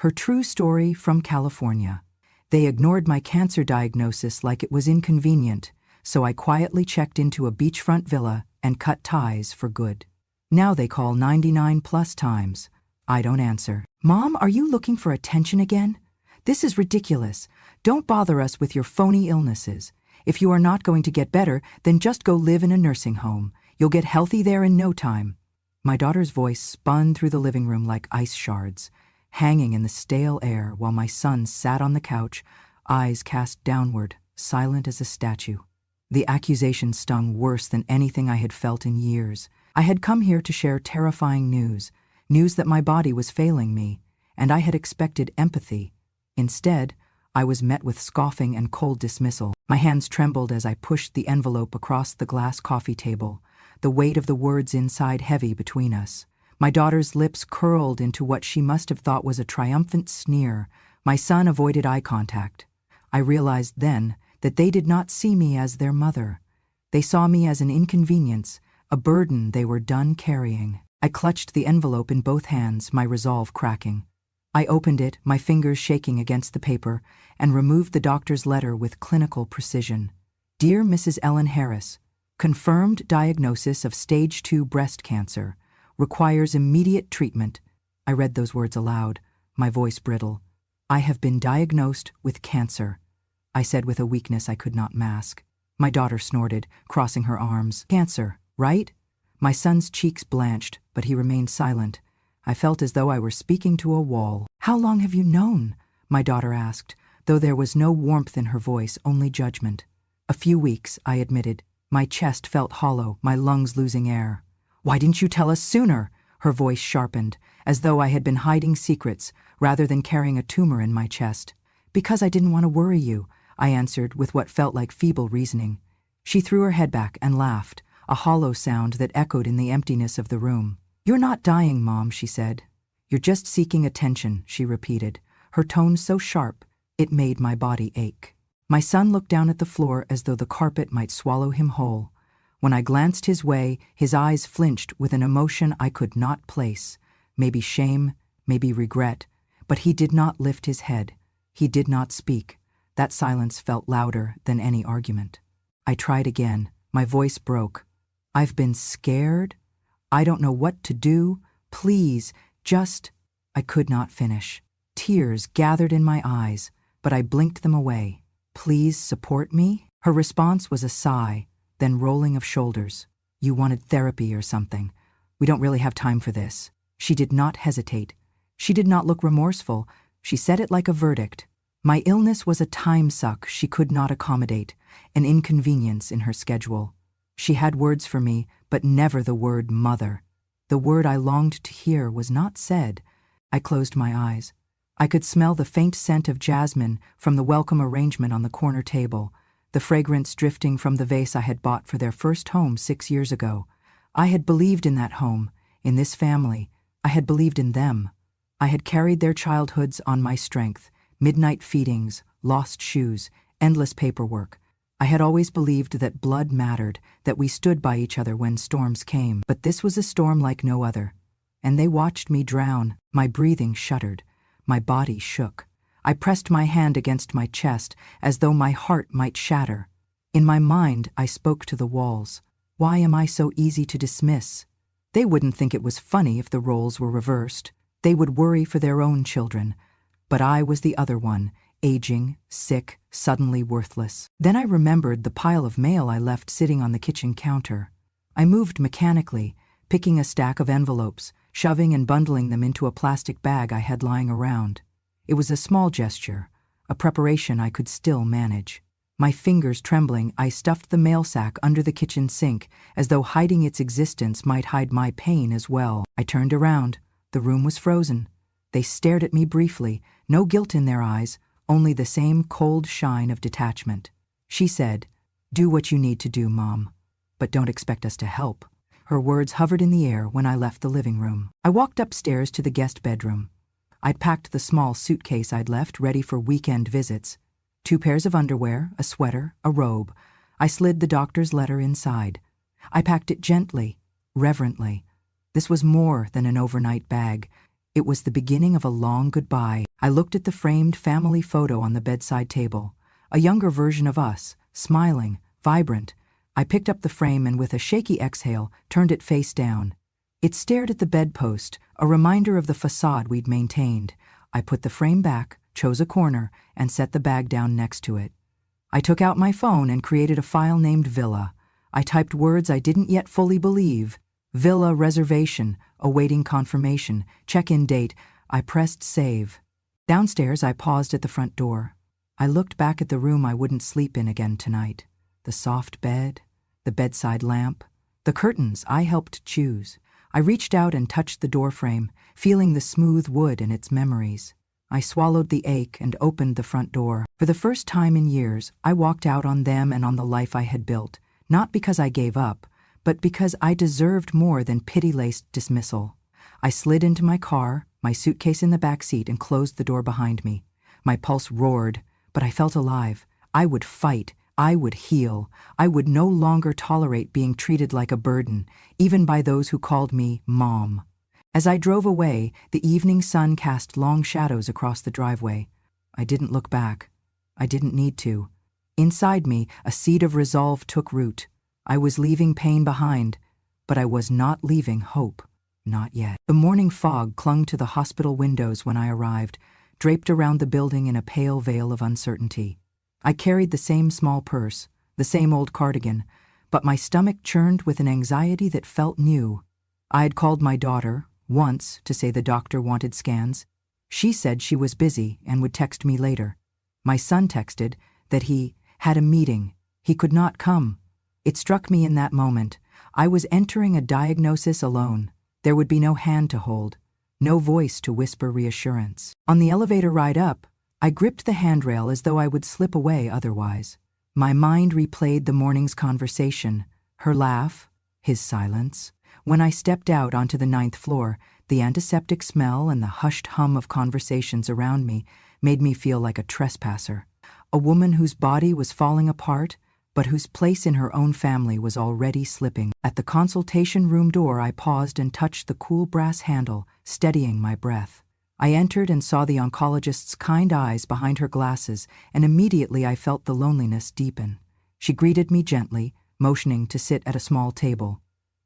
Her true story from California. They ignored my cancer diagnosis like it was inconvenient, so I quietly checked into a beachfront villa and cut ties for good. Now they call 99+ times. I don't answer. Mom, are you looking for attention again? This is ridiculous. Don't bother us with your phony illnesses. If you are not going to get better, then just go live in a nursing home. You'll get healthy there in no time. My daughter's voice spun through the living room like ice shards, hanging in the stale air while my son sat on the couch, eyes cast downward, silent as a statue. The accusation stung worse than anything I had felt in years. I had come here to share terrifying news that my body was failing me, and I had expected empathy. Instead, I was met with scoffing and cold dismissal. My hands trembled as I pushed the envelope across the glass coffee table, the weight of the words inside heavy between us. My daughter's lips curled into what she must have thought was a triumphant sneer. My son avoided eye contact. I realized then that they did not see me as their mother. They saw me as an inconvenience, a burden they were done carrying. I clutched the envelope in both hands, my resolve cracking. I opened it, my fingers shaking against the paper, and removed the doctor's letter with clinical precision. Dear Mrs. Ellen Harris, confirmed diagnosis of stage 2 breast cancer. Requires immediate treatment. I read those words aloud, my voice brittle. I have been diagnosed with cancer, I said with a weakness I could not mask. My daughter snorted, crossing her arms. Cancer, right? My son's cheeks blanched, but he remained silent. I felt as though I were speaking to a wall. How long have you known? My daughter asked, though there was no warmth in her voice, only judgment. A few weeks, I admitted. My chest felt hollow, my lungs losing air. Why didn't you tell us sooner? Her voice sharpened, as though I had been hiding secrets rather than carrying a tumor in my chest. Because I didn't want to worry you, I answered with what felt like feeble reasoning. She threw her head back and laughed, a hollow sound that echoed in the emptiness of the room. You're not dying, Mom, she said. You're just seeking attention, she repeated, her tone so sharp it made my body ache. My son looked down at the floor as though the carpet might swallow him whole. When I glanced his way, his eyes flinched with an emotion I could not place, maybe shame, maybe regret, but he did not lift his head. He did not speak. That silence felt louder than any argument. I tried again. My voice broke. I've been scared. I don't know what to do. Please, just... I could not finish. Tears gathered in my eyes, but I blinked them away. Please support me? Her response was a sigh, then rolling of shoulders. You wanted therapy or something. We don't really have time for this. She did not hesitate. She did not look remorseful. She said it like a verdict. My illness was a time suck she could not accommodate, an inconvenience in her schedule. She had words for me, but never the word mother. The word I longed to hear was not said. I closed my eyes. I could smell the faint scent of jasmine from the welcome arrangement on the corner table, the fragrance drifting from the vase I had bought for their first home 6 years ago. I had believed in that home, in this family. I had believed in them. I had carried their childhoods on my strength, midnight feedings, lost shoes, endless paperwork. I had always believed that blood mattered, that we stood by each other when storms came. But this was a storm like no other. And they watched me drown. My breathing shuddered. My body shook. I pressed my hand against my chest as though my heart might shatter. In my mind, I spoke to the walls. Why am I so easy to dismiss? They wouldn't think it was funny if the roles were reversed. They would worry for their own children. But I was the other one, aging, sick, suddenly worthless. Then I remembered the pile of mail I left sitting on the kitchen counter. I moved mechanically, picking a stack of envelopes, shoving and bundling them into a plastic bag I had lying around. It was a small gesture, a preparation I could still manage. My fingers trembling, I stuffed the mail sack under the kitchen sink, as though hiding its existence might hide my pain as well. I turned around. The room was frozen. They stared at me briefly, no guilt in their eyes, only the same cold shine of detachment. She said, "Do what you need to do, Mom, but don't expect us to help." Her words hovered in the air when I left the living room. I walked upstairs to the guest bedroom. I'd packed the small suitcase I'd left ready for weekend visits. 2 pairs of underwear, a sweater, a robe. I slid the doctor's letter inside. I packed it gently, reverently. This was more than an overnight bag. It was the beginning of a long goodbye. I looked at the framed family photo on the bedside table. A younger version of us, smiling, vibrant. I picked up the frame and with a shaky exhale, turned it face down. It stared at the bedpost, a reminder of the facade we'd maintained. I put the frame back, chose a corner, and set the bag down next to it. I took out my phone and created a file named Villa. I typed words I didn't yet fully believe. Villa reservation, awaiting confirmation, check-in date. I pressed save. Downstairs, I paused at the front door. I looked back at the room I wouldn't sleep in again tonight. The soft bed, the bedside lamp, the curtains I helped choose. I reached out and touched the doorframe, feeling the smooth wood and its memories. I swallowed the ache and opened the front door. For the first time in years, I walked out on them and on the life I had built, not because I gave up, but because I deserved more than pity-laced dismissal. I slid into my car, my suitcase in the back seat, and closed the door behind me. My pulse roared, but I felt alive. I would fight. I would heal. I would no longer tolerate being treated like a burden, even by those who called me Mom. As I drove away, the evening sun cast long shadows across the driveway. I didn't look back. I didn't need to. Inside me, a seed of resolve took root. I was leaving pain behind, but I was not leaving hope. Not yet. The morning fog clung to the hospital windows when I arrived, draped around the building in a pale veil of uncertainty. I carried the same small purse, the same old cardigan, but my stomach churned with an anxiety that felt new. I had called my daughter, once, to say the doctor wanted scans. She said she was busy and would text me later. My son texted that he had a meeting. He could not come. It struck me in that moment. I was entering a diagnosis alone. There would be no hand to hold, no voice to whisper reassurance. On the elevator ride up, I gripped the handrail as though I would slip away otherwise. My mind replayed the morning's conversation, her laugh, his silence. When I stepped out onto the 9th floor, the antiseptic smell and the hushed hum of conversations around me made me feel like a trespasser. A woman whose body was falling apart, but whose place in her own family was already slipping. At the consultation room door, I paused and touched the cool brass handle, steadying my breath. I entered and saw the oncologist's kind eyes behind her glasses, and immediately I felt the loneliness deepen. She greeted me gently, motioning to sit at a small table.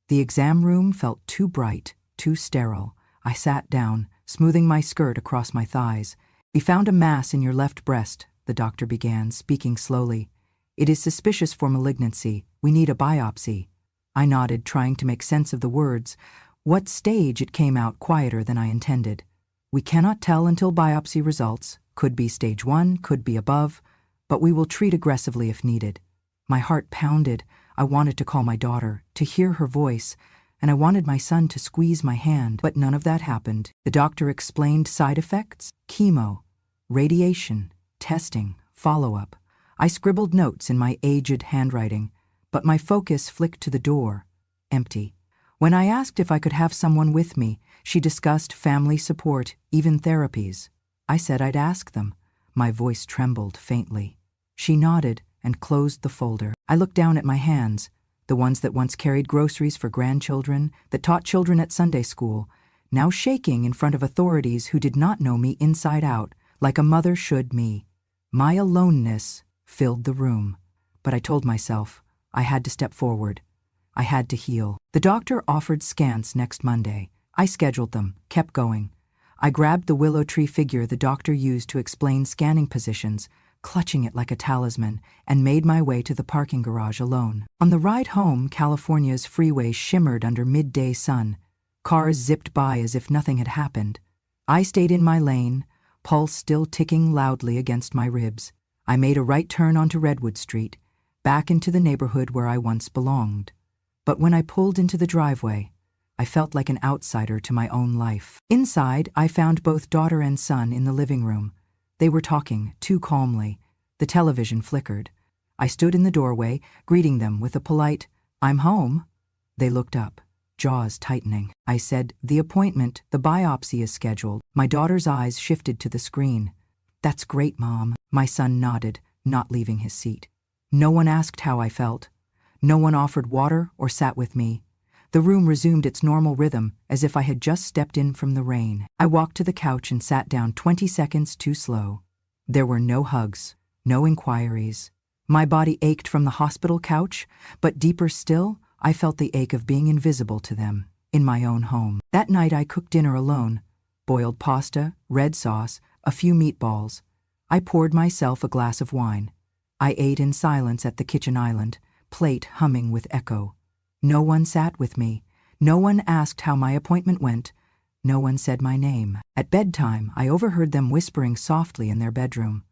The exam room felt too bright, too sterile. I sat down, smoothing my skirt across my thighs. "We found a mass in your left breast," the doctor began, speaking slowly. "It is suspicious for malignancy. We need a biopsy." I nodded, trying to make sense of the words. What stage? It came out quieter than I intended. "We cannot tell until biopsy results. Could be stage 1, could be above, but we will treat aggressively if needed." My heart pounded. I wanted to call my daughter, to hear her voice, and I wanted my son to squeeze my hand, but none of that happened. The doctor explained side effects, chemo, radiation, testing, follow-up. I scribbled notes in my aged handwriting, but my focus flicked to the door, empty. When I asked if I could have someone with me, she discussed family support, even therapies. I said I'd ask them. My voice trembled faintly. She nodded and closed the folder. I looked down at my hands, the ones that once carried groceries for grandchildren, that taught children at Sunday school, now shaking in front of authorities who did not know me inside out, like a mother should me. My aloneness filled the room, but I told myself I had to step forward. I had to heal. The doctor offered scans next Monday. I scheduled them, kept going. I grabbed the willow tree figure the doctor used to explain scanning positions, clutching it like a talisman, and made my way to the parking garage alone. On the ride home, California's freeway shimmered under midday sun. Cars zipped by as if nothing had happened. I stayed in my lane, pulse still ticking loudly against my ribs. I made a right turn onto Redwood Street, back into the neighborhood where I once belonged. But when I pulled into the driveway, I felt like an outsider to my own life. Inside, I found both daughter and son in the living room. They were talking, too calmly. The television flickered. I stood in the doorway, greeting them with a polite, "I'm home." They looked up, jaws tightening. I said, "The appointment, the biopsy is scheduled." My daughter's eyes shifted to the screen. "That's great, Mom." My son nodded, not leaving his seat. No one asked how I felt. No one offered water or sat with me. The room resumed its normal rhythm, as if I had just stepped in from the rain. I walked to the couch and sat down 20 seconds too slow. There were no hugs, no inquiries. My body ached from the hospital couch, but deeper still, I felt the ache of being invisible to them, in my own home. That night I cooked dinner alone. Boiled pasta, red sauce, a few meatballs. I poured myself a glass of wine. I ate in silence at the kitchen island, plate humming with echo. No one sat with me. No one asked how my appointment went. No one said my name. At bedtime, I overheard them whispering softly in their bedroom.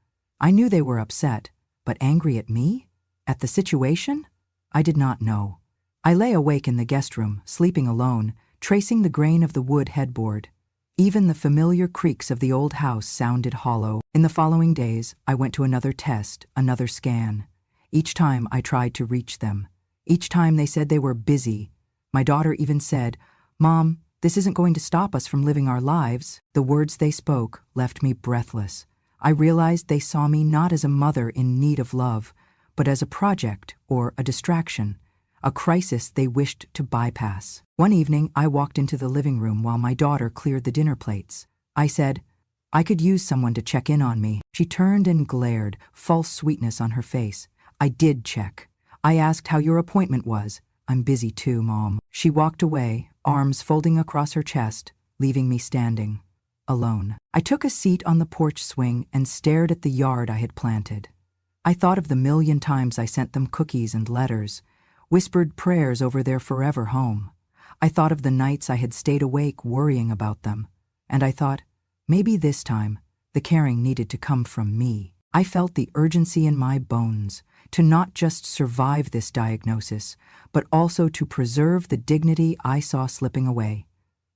I knew they were upset, but angry at me? At the situation? I did not know. I lay awake in the guest room, sleeping alone, tracing the grain of the wood headboard. Even the familiar creaks of the old house sounded hollow. In the following days, I went to another test, another scan. Each time I tried to reach them. Each time they said they were busy. My daughter even said, "Mom, this isn't going to stop us from living our lives." The words they spoke left me breathless. I realized they saw me not as a mother in need of love, but as a project or a distraction, a crisis they wished to bypass. One evening, I walked into the living room while my daughter cleared the dinner plates. I said, "I could use someone to check in on me." She turned and glared, false sweetness on her face. I did check. I asked how your appointment was. "I'm busy too, Mom." She walked away, arms folding across her chest, leaving me standing, alone. I took a seat on the porch swing and stared at the yard I had planted. I thought of the million times I sent them cookies and letters, whispered prayers over their forever home. I thought of the nights I had stayed awake worrying about them, and I thought, maybe this time, the caring needed to come from me. I felt the urgency in my bones to not just survive this diagnosis, but also to preserve the dignity I saw slipping away.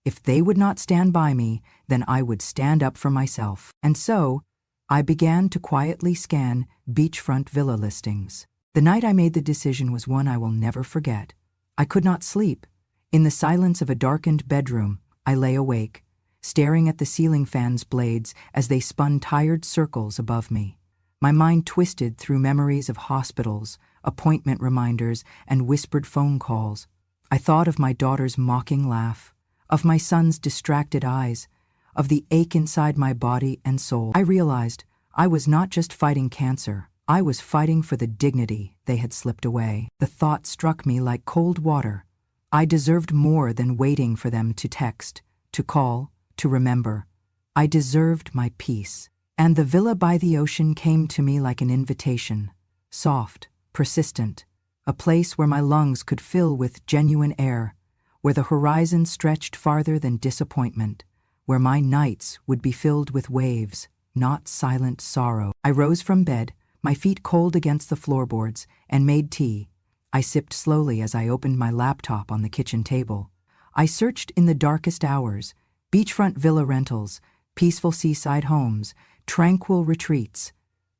If they would not stand by me, then I would stand up for myself. And so, I began to quietly scan beachfront villa listings. The night I made the decision was one I will never forget. I could not sleep. In the silence of a darkened bedroom, I lay awake, staring at the ceiling fan's blades as they spun tired circles above me. My mind twisted through memories of hospitals, appointment reminders, and whispered phone calls. I thought of my daughter's mocking laugh, of my son's distracted eyes, of the ache inside my body and soul. I realized I was not just fighting cancer. I was fighting for the dignity they had slipped away. The thought struck me like cold water. I deserved more than waiting for them to text, to call, to remember. I deserved my peace. And the villa by the ocean came to me like an invitation, soft, persistent, a place where my lungs could fill with genuine air, where the horizon stretched farther than disappointment, where my nights would be filled with waves, not silent sorrow. I rose from bed, my feet cold against the floorboards, and made tea. I sipped slowly as I opened my laptop on the kitchen table. I searched in the darkest hours, beachfront villa rentals, peaceful seaside homes, tranquil retreats,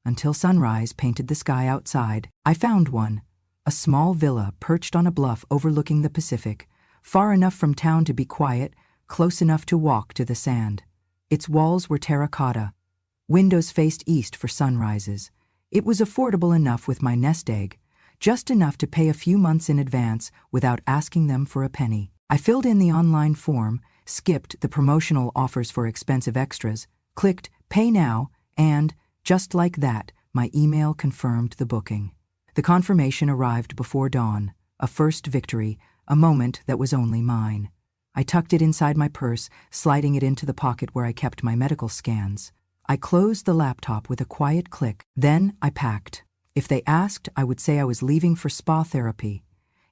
until sunrise painted the sky outside. I found one, a small villa perched on a bluff overlooking the Pacific, far enough from town to be quiet, close enough to walk to the sand. Its walls were terracotta. Windows faced east for sunrises. It was affordable enough with my nest egg, just enough to pay a few months in advance without asking them for a penny. I filled in the online form, skipped the promotional offers for expensive extras, clicked Pay Now, and, just like that, my email confirmed the booking. The confirmation arrived before dawn, a first victory, a moment that was only mine. I tucked it inside my purse, sliding it into the pocket where I kept my medical scans. I closed the laptop with a quiet click. Then I packed. If they asked, I would say I was leaving for spa therapy.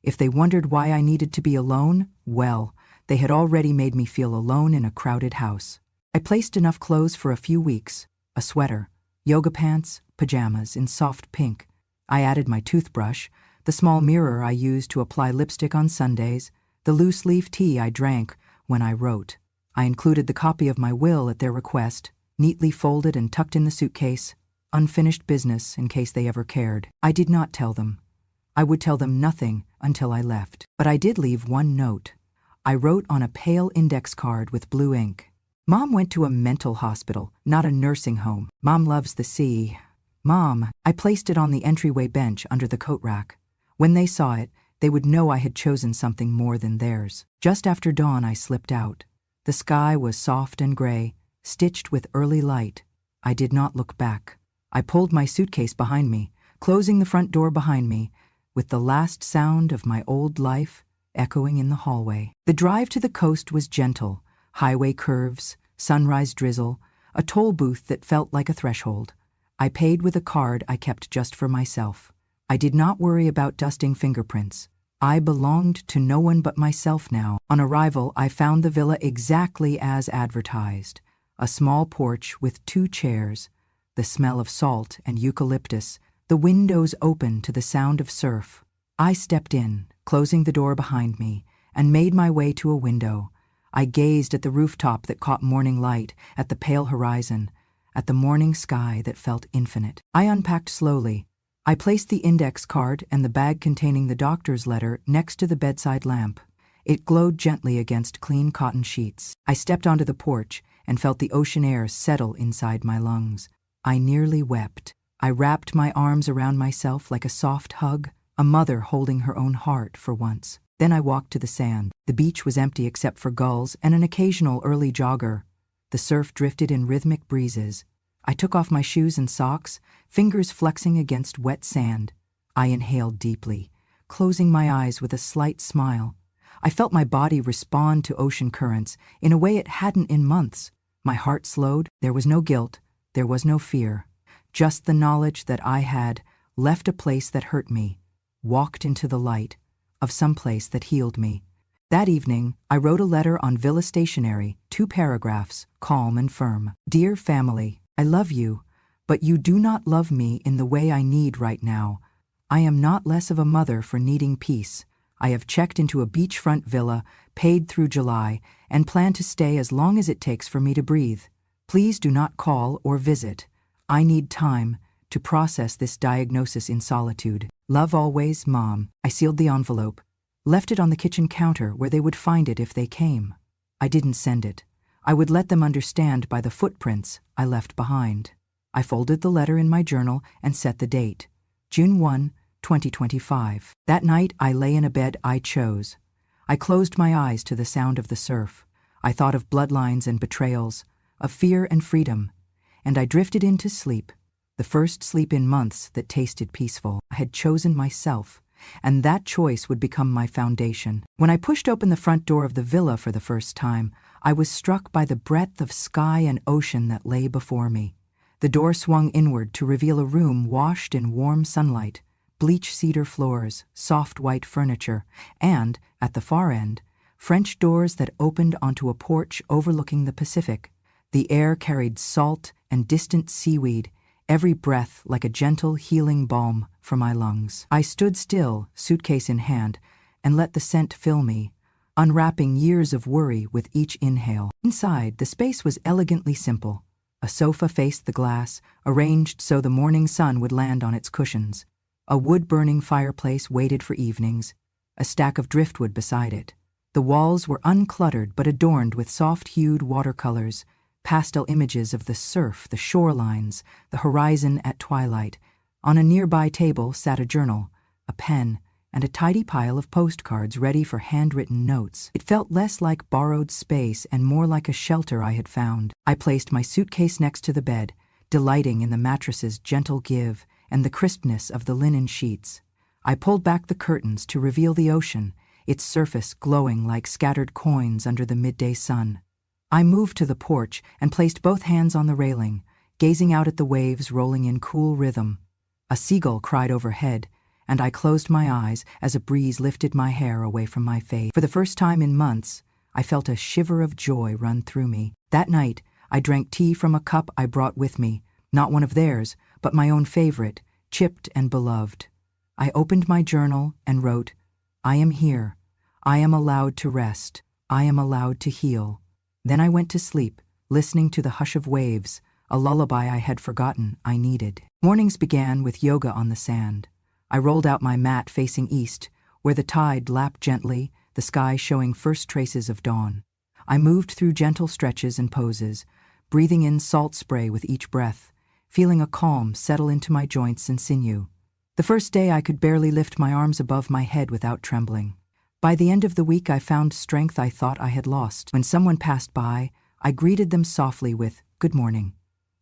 If they wondered why I needed to be alone, well, they had already made me feel alone in a crowded house. I placed enough clothes for a few weeks, a sweater, yoga pants, pajamas in soft pink. I added my toothbrush, the small mirror I used to apply lipstick on Sundays, the loose-leaf tea I drank when I wrote. I included the copy of my will at their request, neatly folded and tucked in the suitcase, unfinished business in case they ever cared. I did not tell them. I would tell them nothing until I left. But I did leave one note. I wrote on a pale index card with blue ink. Mom went to a mental hospital, not a nursing home. Mom loves the sea. Mom. I placed it on the entryway bench under the coat rack. When they saw it, They would know I had chosen something more than theirs. Just after dawn, I slipped out. The sky was soft and gray, stitched with early light. I did not look back. I pulled my suitcase behind me, closing the front door behind me, with the last sound of my old life echoing in the hallway. The drive to the coast was gentle, highway curves, sunrise drizzle, a toll booth that felt like a threshold. I paid with a card I kept just for myself. I did not worry about dusting fingerprints. I belonged to no one but myself now. On arrival, I found the villa exactly as advertised. A small porch with 2 chairs, the smell of salt and eucalyptus, the windows open to the sound of surf. I stepped in, closing the door behind me, and made my way to a window. I gazed at the rooftop that caught morning light, at the pale horizon, at the morning sky that felt infinite. I unpacked slowly. I placed the index card and the bag containing the doctor's letter next to the bedside lamp. It glowed gently against clean cotton sheets. I stepped onto the porch and felt the ocean air settle inside my lungs. I nearly wept. I wrapped my arms around myself like a soft hug, a mother holding her own heart for once. Then I walked to the sand. The beach was empty except for gulls and an occasional early jogger. The surf drifted in rhythmic breezes. I took off my shoes and socks, fingers flexing against wet sand. I inhaled deeply, closing my eyes with a slight smile. I felt my body respond to ocean currents in a way it hadn't in months. My heart slowed. There was no guilt. There was no fear. Just the knowledge that I had left a place that hurt me, walked into the light of some place that healed me. That evening, I wrote a letter on villa stationery, 2 paragraphs, calm and firm. Dear family, I love you, but you do not love me in the way I need right now. I am not less of a mother for needing peace. I have checked into a beachfront villa, paid through July, and plan to stay as long as it takes for me to breathe. Please do not call or visit. I need time to process this diagnosis in solitude. Love always, Mom. I sealed the envelope, left it on the kitchen counter where they would find it if they came. I didn't send it. I would let them understand by the footprints I left behind. I folded the letter in my journal and set the date, June 1, 2025. That night, I lay in a bed I chose. I closed my eyes to the sound of the surf. I thought of bloodlines and betrayals, of fear and freedom, and I drifted into sleep, the first sleep in months that tasted peaceful. I had chosen myself, and that choice would become my foundation. When I pushed open the front door of the villa for the first time, I was struck by the breadth of sky and ocean that lay before me. The door swung inward to reveal a room washed in warm sunlight, bleached cedar floors, soft white furniture, and, at the far end, French doors that opened onto a porch overlooking the Pacific. The air carried salt and distant seaweed, every breath like a gentle, healing balm for my lungs. I stood still, suitcase in hand, and let the scent fill me, unwrapping years of worry with each inhale. Inside, the space was elegantly simple. A sofa faced the glass, arranged so the morning sun would land on its cushions. A wood-burning fireplace waited for evenings, a stack of driftwood beside it. The walls were uncluttered but adorned with soft-hued watercolors, pastel images of the surf, the shorelines, the horizon at twilight. On a nearby table sat a journal, a pen, and a tidy pile of postcards ready for handwritten notes. It felt less like borrowed space and more like a shelter I had found. I placed my suitcase next to the bed, delighting in the mattress's gentle give and the crispness of the linen sheets. I pulled back the curtains to reveal the ocean, its surface glowing like scattered coins under the midday sun. I moved to the porch and placed both hands on the railing, gazing out at the waves rolling in cool rhythm. A seagull cried overhead, and I closed my eyes as a breeze lifted my hair away from my face. For the first time in months, I felt a shiver of joy run through me. That night, I drank tea from a cup I brought with me, not one of theirs, but my own favorite, chipped and beloved. I opened my journal and wrote, "I am here. I am allowed to rest. I am allowed to heal." Then I went to sleep, listening to the hush of waves, a lullaby I had forgotten I needed. Mornings began with yoga on the sand. I rolled out my mat facing east, where the tide lapped gently, the sky showing first traces of dawn. I moved through gentle stretches and poses, breathing in salt spray with each breath, feeling a calm settle into my joints and sinew. The first day I could barely lift my arms above my head without trembling. By the end of the week I found strength I thought I had lost. When someone passed by, I greeted them softly with, "Good morning,"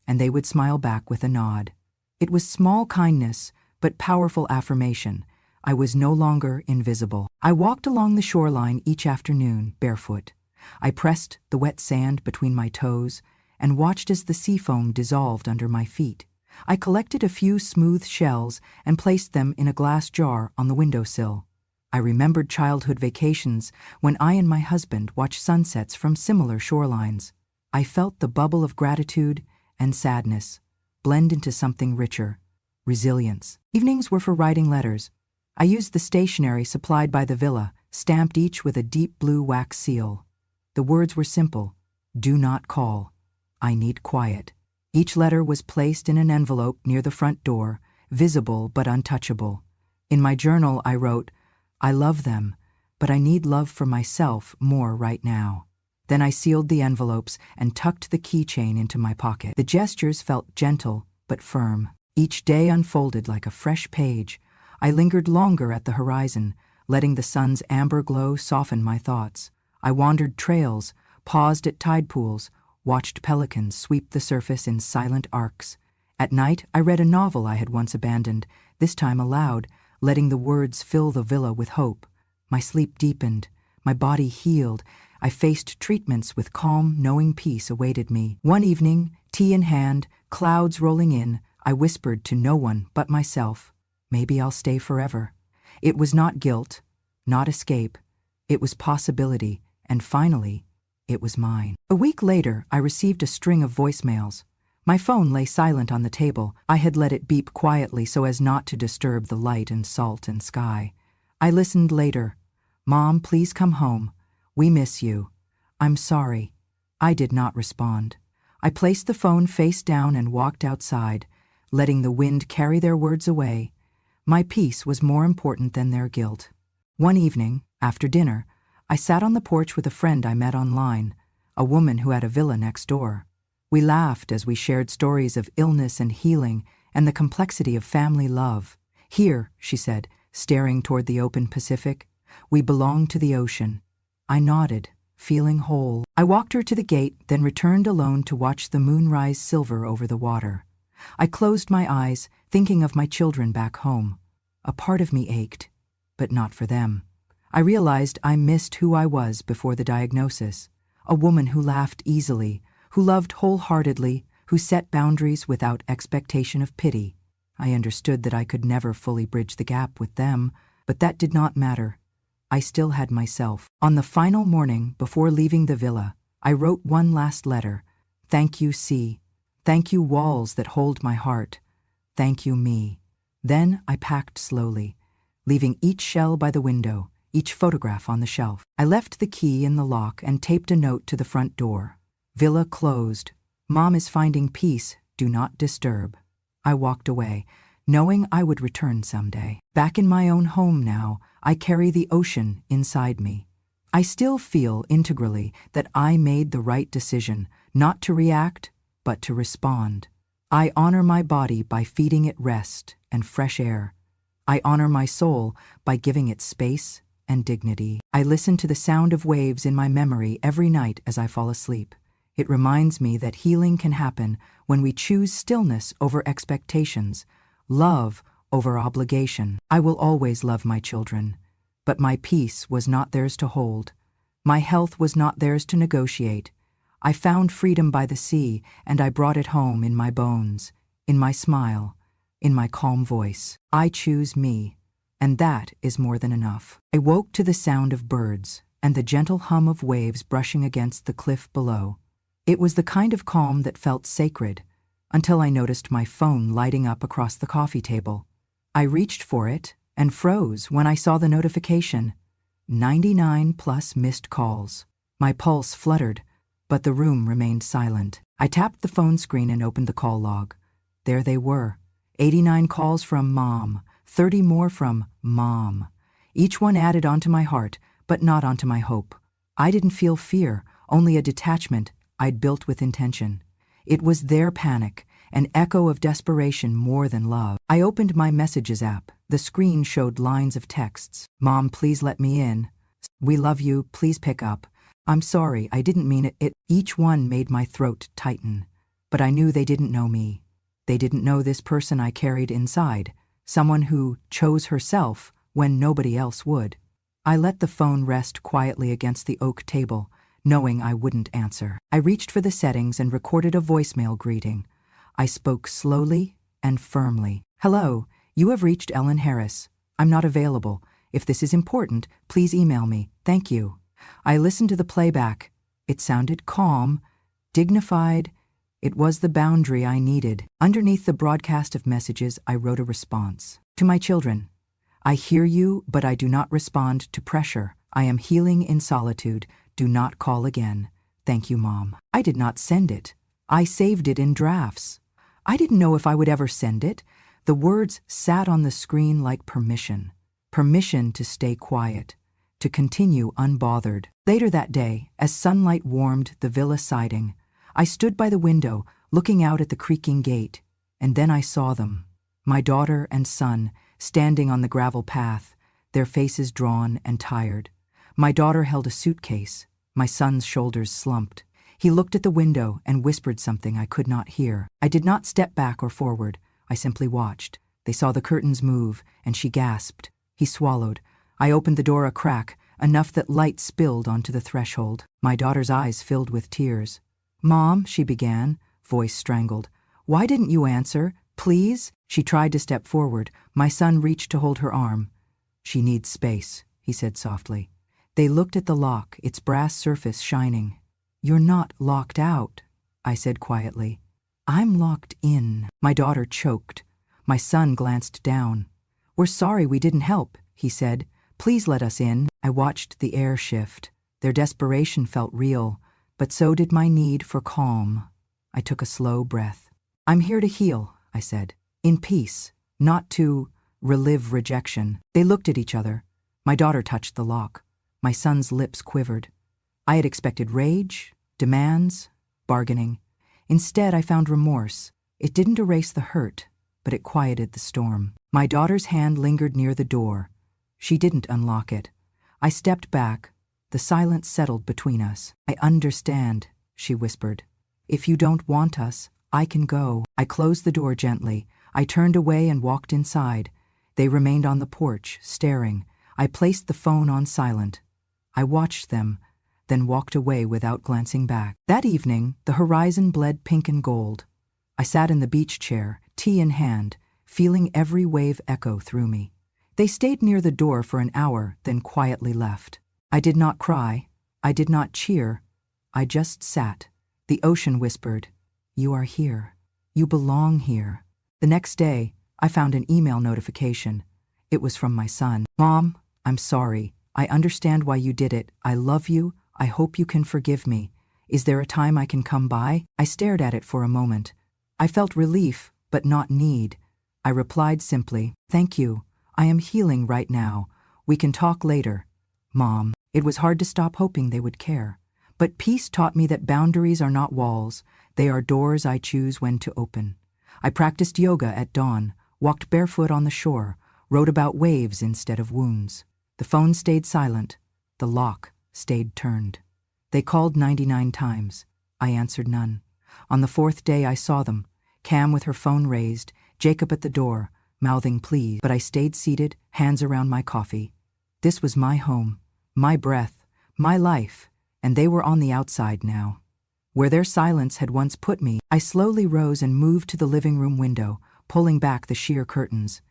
and they would smile back with a nod. It was small kindness, but powerful affirmation. I was no longer invisible. I walked along the shoreline each afternoon, barefoot. I pressed the wet sand between my toes and watched as the sea foam dissolved under my feet. I collected a few smooth shells and placed them in a glass jar on the windowsill. I remembered childhood vacations when I and my husband watched sunsets from similar shorelines. I felt the bubble of gratitude and sadness blend into something richer, resilience. Evenings were for writing letters. I used the stationery supplied by the villa, stamped each with a deep blue wax seal. The words were simple: "Do not call. I need quiet." Each letter was placed in an envelope near the front door, visible but untouchable. In my journal I wrote, "I love them, but I need love for myself more right now." Then I sealed the envelopes and tucked the keychain into my pocket. The gestures felt gentle but firm. Each day unfolded like a fresh page. I lingered longer at the horizon, letting the sun's amber glow soften my thoughts. I wandered trails, paused at tide pools, watched pelicans sweep the surface in silent arcs. At night, I read a novel I had once abandoned, this time aloud, letting the words fill the villa with hope. My sleep deepened, my body healed. I faced treatments with calm, knowing peace awaited me. One evening, tea in hand, clouds rolling in, I whispered to no one but myself, "Maybe I'll stay forever." It was not guilt, not escape. It was possibility, and finally, it was mine. A week later, I received a string of voicemails. My phone lay silent on the table. I had let it beep quietly so as not to disturb the light and salt and sky. I listened later. "Mom, please come home. We miss you. I'm sorry." I did not respond. I placed the phone face down and walked outside, letting the wind carry their words away. My peace was more important than their guilt. One evening, after dinner, I sat on the porch with a friend I met online, a woman who had a villa next door. We laughed as we shared stories of illness and healing and the complexity of family love. "Here," she said, staring toward the open Pacific, "we belong to the ocean." I nodded, feeling whole. I walked her to the gate, then returned alone to watch the moon rise silver over the water. I closed my eyes, thinking of my children back home. A part of me ached, but not for them. I realized I missed who I was before the diagnosis, a woman who laughed easily, who loved wholeheartedly, who set boundaries without expectation of pity. I understood that I could never fully bridge the gap with them, but that did not matter. I still had myself. On the final morning before leaving the villa, I wrote one last letter. "Thank you, sea. Thank you, walls that hold my heart. Thank you, me." Then I packed slowly, leaving each shell by the window, each photograph on the shelf. I left the key in the lock and taped a note to the front door. "Villa closed. Mom is finding peace. Do not disturb." I walked away, knowing I would return someday. Back in my own home now, I carry the ocean inside me. I still feel integrally that I made the right decision, not to react, but to respond. I honor my body by feeding it rest and fresh air. I honor my soul by giving it space and dignity. I listen to the sound of waves in my memory every night as I fall asleep. It reminds me that healing can happen when we choose stillness over expectations, love over obligation. I will always love my children, but my peace was not theirs to hold. My health was not theirs to negotiate. I found freedom by the sea, and I brought it home in my bones, in my smile, in my calm voice. I choose me, and that is more than enough. I woke to the sound of birds and the gentle hum of waves brushing against the cliff below. It was the kind of calm that felt sacred, until I noticed my phone lighting up across the coffee table. I reached for it and froze when I saw the notification. 99 plus missed calls. My pulse fluttered, but the room remained silent. I tapped the phone screen and opened the call log. There they were. 89 calls from Mom, 30 more from Mom. Each one added onto my heart, but not onto my hope. I didn't feel fear, only a detachment I'd built with intention. It was their panic, an echo of desperation more than love. I opened my messages app. The screen showed lines of texts. Mom, please let me in. We love you, please pick up. I'm sorry, I didn't mean it. Each one made my throat tighten. But I knew they didn't know me. They didn't know this person I carried inside, someone who chose herself when nobody else would. I let the phone rest quietly against the oak table, knowing I wouldn't answer. I reached for the settings and recorded a voicemail greeting. I spoke slowly and firmly. Hello, you have reached Ellen Harris. I'm not available. If this is important, please email me. Thank you. I listened to the playback. It sounded calm, dignified. It was the boundary I needed. Underneath the broadcast of messages, I wrote a response. To my children, I hear you, but I do not respond to pressure. I am healing in solitude. Do not call again. Thank you, Mom. I did not send it. I saved it in drafts. I didn't know if I would ever send it. The words sat on the screen like permission. Permission to stay quiet, to continue unbothered. Later that day, as sunlight warmed the villa siding, I stood by the window, looking out at the creaking gate, and then I saw them, my daughter and son, standing on the gravel path, their faces drawn and tired. My daughter held a suitcase. My son's shoulders slumped. He looked at the window and whispered something I could not hear. I did not step back or forward. I simply watched. They saw the curtains move, and she gasped. He swallowed. I opened the door a crack, enough that light spilled onto the threshold. My daughter's eyes filled with tears. Mom, she began, voice strangled. Why didn't you answer? Please? She tried to step forward. My son reached to hold her arm. She needs space, he said softly. They looked at the lock, its brass surface shining. You're not locked out, I said quietly. I'm locked in. My daughter choked. My son glanced down. We're sorry we didn't help, he said. Please let us in. I watched the air shift. Their desperation felt real, but so did my need for calm. I took a slow breath. I'm here to heal, I said. In peace, not to relive rejection. They looked at each other. My daughter touched the lock. My son's lips quivered. I had expected rage, demands, bargaining. Instead, I found remorse. It didn't erase the hurt, but it quieted the storm. My daughter's hand lingered near the door. She didn't unlock it. I stepped back. The silence settled between us. I understand, she whispered. If you don't want us, I can go. I closed the door gently. I turned away and walked inside. They remained on the porch, staring. I placed the phone on silent. I watched them, then walked away without glancing back. That evening, the horizon bled pink and gold. I sat in the beach chair, tea in hand, feeling every wave echo through me. They stayed near the door for an hour, then quietly left. I did not cry. I did not cheer. I just sat. The ocean whispered, "You are here. You belong here." The next day, I found an email notification. It was from my son. Mom, I'm sorry. I understand why you did it. I love you. I hope you can forgive me. Is there a time I can come by? I stared at it for a moment. I felt relief, but not need. I replied simply, "Thank you. I am healing right now. We can talk later." Mom. It was hard to stop hoping they would care. But peace taught me that boundaries are not walls. They are doors I choose when to open. I practiced yoga at dawn, walked barefoot on the shore, wrote about waves instead of wounds. The phone stayed silent. The lock stayed turned. They called 99 times. I answered none. On the fourth day I saw them, Cam with her phone raised, Jacob at the door, mouthing please. But I stayed seated, hands around my coffee. This was my home, my breath, my life, and they were on the outside now. Where their silence had once put me, I slowly rose and moved to the living room window, pulling back the sheer curtains.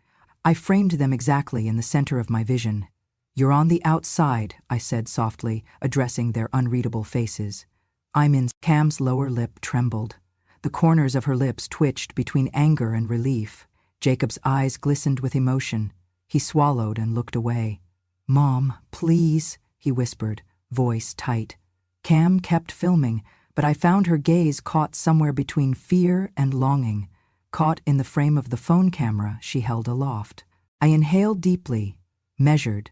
I framed them exactly in the center of my vision. "You're on the outside," I said softly, addressing their unreadable faces. "I'm in." Cam's lower lip trembled. The corners of her lips twitched between anger and relief. Jacob's eyes glistened with emotion. He swallowed and looked away. "Mom, please," he whispered, voice tight. Cam kept filming, but I found her gaze caught somewhere between fear and longing, caught in the frame of the phone camera she held aloft. I inhaled deeply, measured,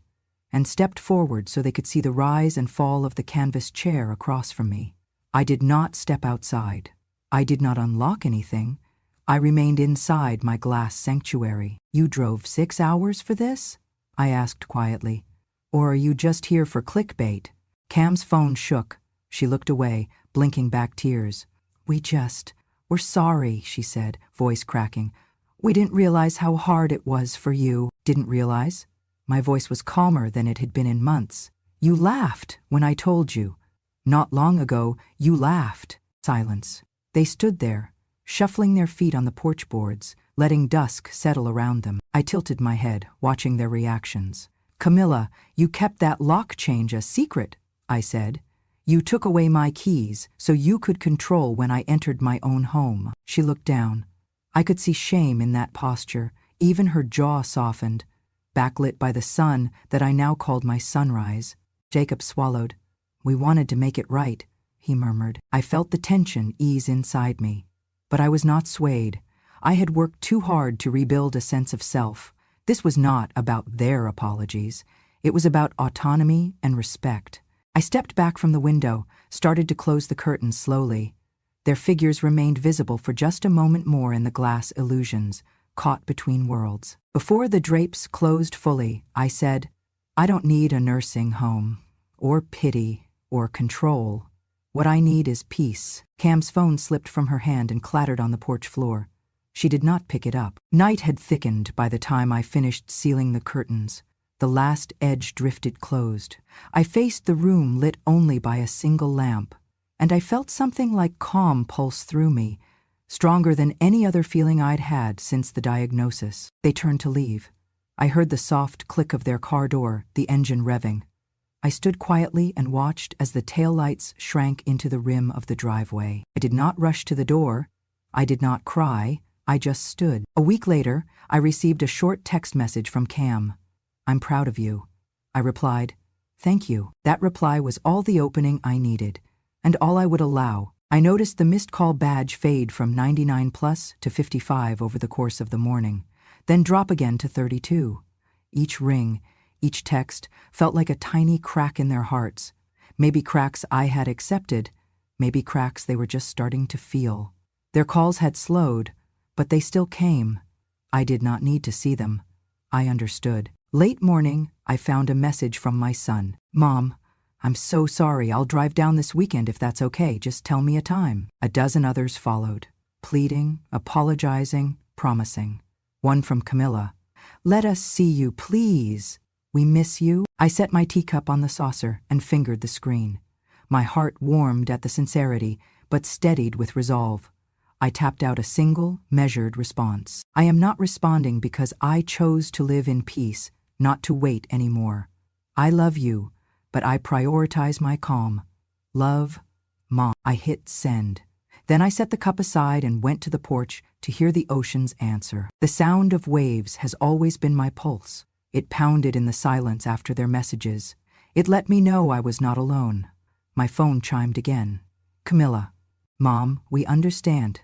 and stepped forward so they could see the rise and fall of the canvas chair across from me. I did not step outside. I did not unlock anything. I remained inside my glass sanctuary. You drove 6 hours for this? I asked quietly. Or are you just here for clickbait? Cam's phone shook. She looked away, blinking back tears. We're sorry, she said, voice cracking. We didn't realize how hard it was for you. Didn't realize? My voice was calmer than it had been in months. You laughed when I told you. Not long ago, you laughed. Silence. They stood there, shuffling their feet on the porch boards, letting dusk settle around them. I tilted my head, watching their reactions. Camilla, you kept that lock change a secret, I said. You took away my keys so you could control when I entered my own home. She looked down. I could see shame in that posture, even her jaw softened, backlit by the sun that I now called my sunrise. Jacob swallowed. We wanted to make it right, he murmured. I felt the tension ease inside me. But I was not swayed. I had worked too hard to rebuild a sense of self. This was not about their apologies. It was about autonomy and respect. I stepped back from the window, started to close the curtains slowly. Their figures remained visible for just a moment more in the glass illusions, caught between worlds. Before the drapes closed fully, I said, I don't need a nursing home, or pity, or control. What I need is peace. Cam's phone slipped from her hand and clattered on the porch floor. She did not pick it up. Night had thickened by the time I finished sealing the curtains. The last edge drifted closed. I faced the room lit only by a single lamp, and I felt something like calm pulse through me, stronger than any other feeling I'd had since the diagnosis. They turned to leave. I heard the soft click of their car door, the engine revving. I stood quietly and watched as the taillights shrank into the rim of the driveway. I did not rush to the door. I did not cry. I just stood. A week later, I received a short text message from Cam. I'm proud of you. I replied, thank you. That reply was all the opening I needed, and all I would allow. I noticed the missed call badge fade from 99 plus to 55 over the course of the morning, then drop again to 32. Each ring, each text felt like a tiny crack in their hearts. Maybe cracks I had accepted, maybe cracks they were just starting to feel. Their calls had slowed, but they still came. I did not need to see them. I understood. Late morning, I found a message from my son. Mom, I'm so sorry. I'll drive down this weekend if that's okay. Just tell me a time. A dozen others followed, pleading, apologizing, promising. One from Camilla. Let us see you, please. We miss you. I set my teacup on the saucer and fingered the screen. My heart warmed at the sincerity, but steadied with resolve. I tapped out a single, measured response. I am not responding because I chose to live in peace, not to wait anymore. I love you, but I prioritize my calm. Love, Mom. I hit send. Then I set the cup aside and went to the porch to hear the ocean's answer. The sound of waves has always been my pulse. It pounded in the silence after their messages. It let me know I was not alone. My phone chimed again. Camilla. Mom, we understand.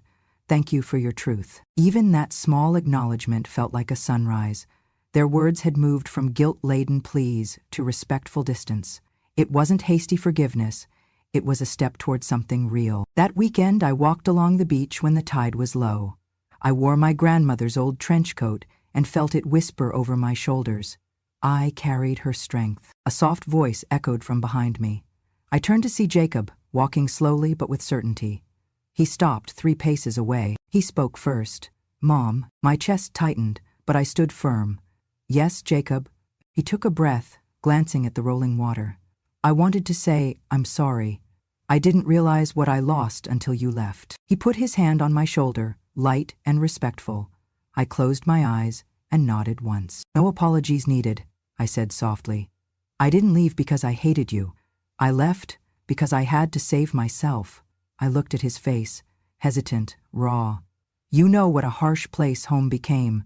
Thank you for your truth. Even that small acknowledgement felt like a sunrise. Their words had moved from guilt-laden pleas to respectful distance. It wasn't hasty forgiveness. It was a step toward something real. That weekend, I walked along the beach when the tide was low. I wore my grandmother's old trench coat and felt it whisper over my shoulders. I carried her strength. A soft voice echoed from behind me. I turned to see Jacob, walking slowly but with certainty. He stopped 3 paces away. He spoke first. Mom. My chest tightened, but I stood firm. Yes, Jacob. He took a breath, glancing at the rolling water. I wanted to say, I'm sorry. I didn't realize what I lost until you left. He put his hand on my shoulder, light and respectful. I closed my eyes and nodded once. No apologies needed, I said softly. I didn't leave because I hated you. I left because I had to save myself. I looked at his face, hesitant, raw. You know what a harsh place home became.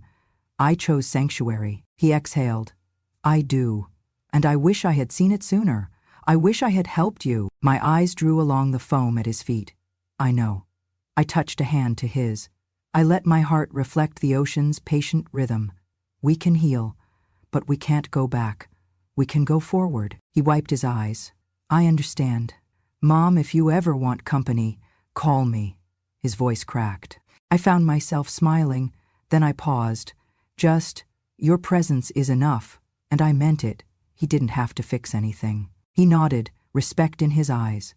I chose sanctuary. He exhaled. I do. And I wish I had seen it sooner. I wish I had helped you. My eyes drew along the foam at his feet. I know. I touched a hand to his. I let my heart reflect the ocean's patient rhythm. We can heal, but we can't go back. We can go forward. He wiped his eyes. I understand. Mom, if you ever want company, call me. His voice cracked. I found myself smiling, then I paused. Just, your presence is enough, and I meant it. He didn't have to fix anything. He nodded, respect in his eyes.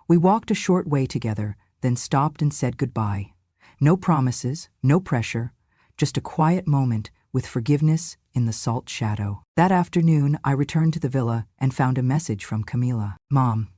We walked a short way together, then stopped and said goodbye. No promises, no pressure, just a quiet moment with forgiveness in the salt shadow. That afternoon, I returned to the villa and found a message from Camila. Mom,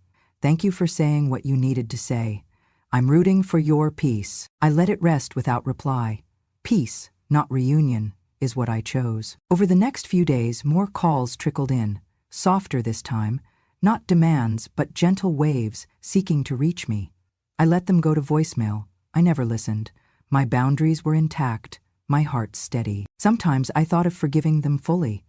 thank you for saying what you needed to say. I'm rooting for your peace. I let it rest without reply. Peace, not reunion, is what I chose. Over the next few days, more calls trickled in, softer this time, not demands, but gentle waves seeking to reach me. I let them go to voicemail. I never listened. My boundaries were intact, my heart steady. Sometimes I thought of forgiving them fully.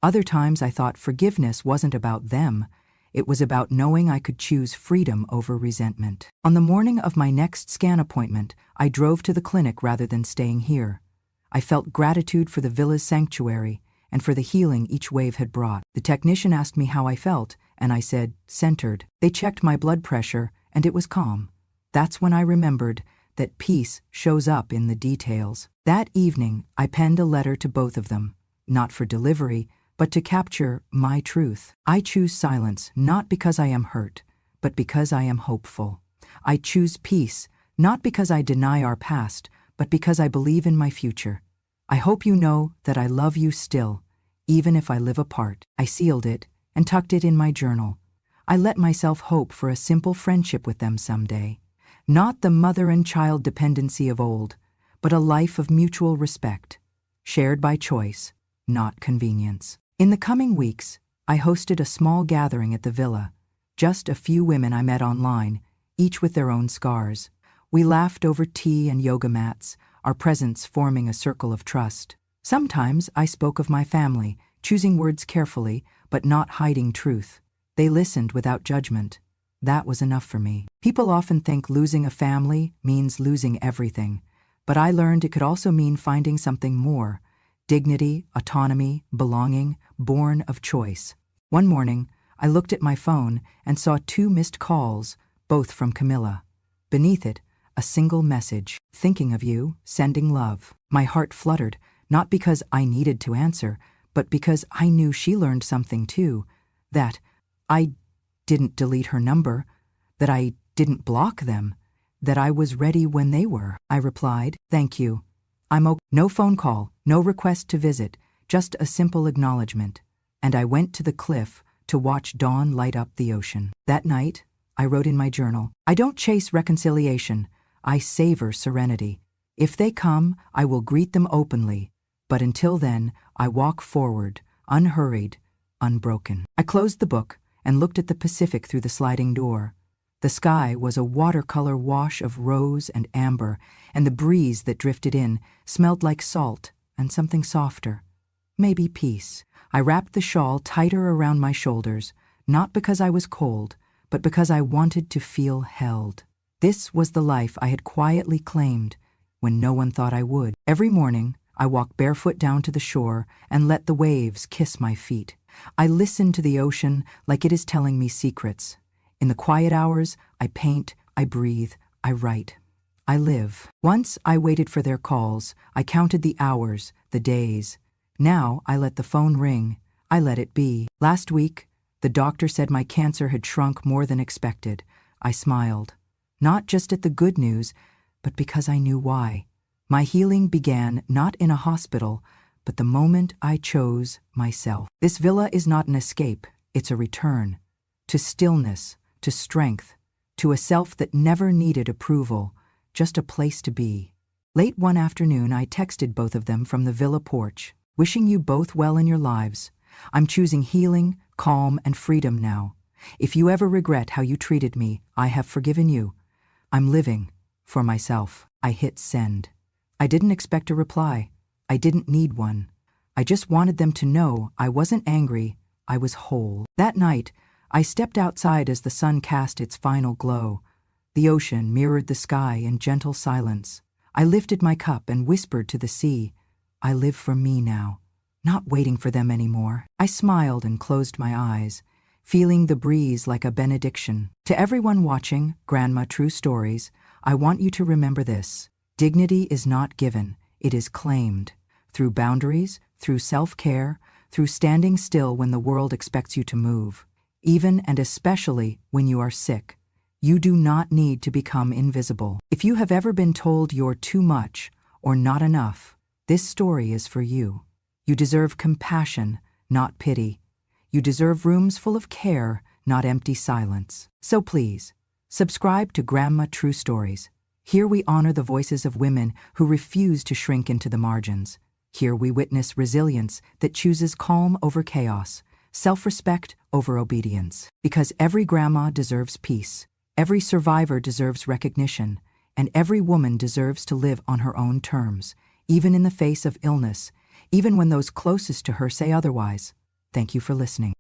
Other times I thought forgiveness wasn't about them. It was about knowing I could choose freedom over resentment. On the morning of my next scan appointment, I drove to the clinic rather than staying here. I felt gratitude for the villa's sanctuary and for the healing each wave had brought. The technician asked me how I felt, and I said, centered. They checked my blood pressure, and it was calm. That's when I remembered that peace shows up in the details. That evening, I penned a letter to both of them, not for delivery, but to capture my truth. I choose silence, not because I am hurt, but because I am hopeful. I choose peace, not because I deny our past, but because I believe in my future. I hope you know that I love you still, even if I live apart. I sealed it and tucked it in my journal. I let myself hope for a simple friendship with them someday. Not the mother and child dependency of old, but a life of mutual respect, shared by choice, not convenience. In the coming weeks, I hosted a small gathering at the villa, just a few women I met online, each with their own scars. We laughed over tea and yoga mats, our presence forming a circle of trust. Sometimes I spoke of my family, choosing words carefully, but not hiding truth. They listened without judgment. That was enough for me. People often think losing a family means losing everything, but I learned it could also mean finding something more: dignity, autonomy, belonging, born of choice. One morning, I looked at my phone and saw 2 missed calls, both from Camila. Beneath it, a single message: thinking of you, sending love. My heart fluttered, not because I needed to answer, but because I knew she learned something too, that I didn't delete her number, that I didn't block them, that I was ready when they were. I replied, thank you. I'm okay. No phone call, no request to visit, just a simple acknowledgement. And I went to the cliff to watch dawn light up the ocean. That night, I wrote in my journal, I don't chase reconciliation, I savor serenity. If they come, I will greet them openly, but until then, I walk forward, unhurried, unbroken. I closed the book and looked at the Pacific through the sliding door. The sky was a watercolor wash of rose and amber, and the breeze that drifted in smelled like salt and something softer. Maybe peace. I wrapped the shawl tighter around my shoulders, not because I was cold, but because I wanted to feel held. This was the life I had quietly claimed when no one thought I would. Every morning, I walk barefoot down to the shore and let the waves kiss my feet. I listen to the ocean like it is telling me secrets. In the quiet hours, I paint, I breathe, I write. I live. Once I waited for their calls. I counted the hours, the days. Now I let the phone ring. I let it be. Last week, the doctor said my cancer had shrunk more than expected. I smiled. Not just at the good news, but because I knew why. My healing began not in a hospital, but the moment I chose myself. This villa is not an escape, it's a return. To stillness, to strength, to a self that never needed approval, just a place to be. Late one afternoon, I texted both of them from the villa porch, wishing you both well in your lives. I'm choosing healing, calm, and freedom now. If you ever regret how you treated me, I have forgiven you. I'm living for myself. I hit send. I didn't expect a reply. I didn't need one. I just wanted them to know I wasn't angry, I was whole. That night, I stepped outside as the sun cast its final glow. The ocean mirrored the sky in gentle silence. I lifted my cup and whispered to the sea, I live for me now, not waiting for them anymore. I smiled and closed my eyes, feeling the breeze like a benediction. To everyone watching Grandma True Stories, I want you to remember this. Dignity is not given, it is claimed. Through boundaries, through self-care, through standing still when the world expects you to move. Even and especially when you are sick. You do not need to become invisible. If you have ever been told you're too much or not enough, this story is for you. You deserve compassion, not pity. You deserve rooms full of care, not empty silence. So please, subscribe to Grandma True Stories. Here we honor the voices of women who refuse to shrink into the margins. Here we witness resilience that chooses calm over chaos, self-respect over obedience. Because every grandma deserves peace, every survivor deserves recognition, and every woman deserves to live on her own terms, even in the face of illness, even when those closest to her say otherwise. Thank you for listening.